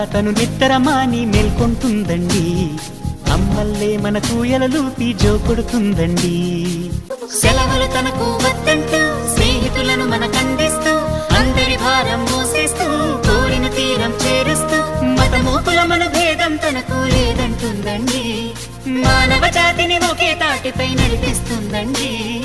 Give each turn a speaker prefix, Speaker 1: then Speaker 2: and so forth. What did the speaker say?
Speaker 1: తను నిద్రమాని మేల్కొంటుందండి. అమ్మల్లే మనకు ఎలలూపి జో కొడుతుందండి.
Speaker 2: సెలవులు తనకు వద్దంటూ స్నేహితులను మనకందిస్తూ అందరి భారం మోసేస్తూ కోరిన తీరం చేరుస్తూ మతమూపుల మన భేదం తనకు లేదంటుందండి. మానవ జాతిని ఒకే తాటిపై నడిపిస్తుందండి.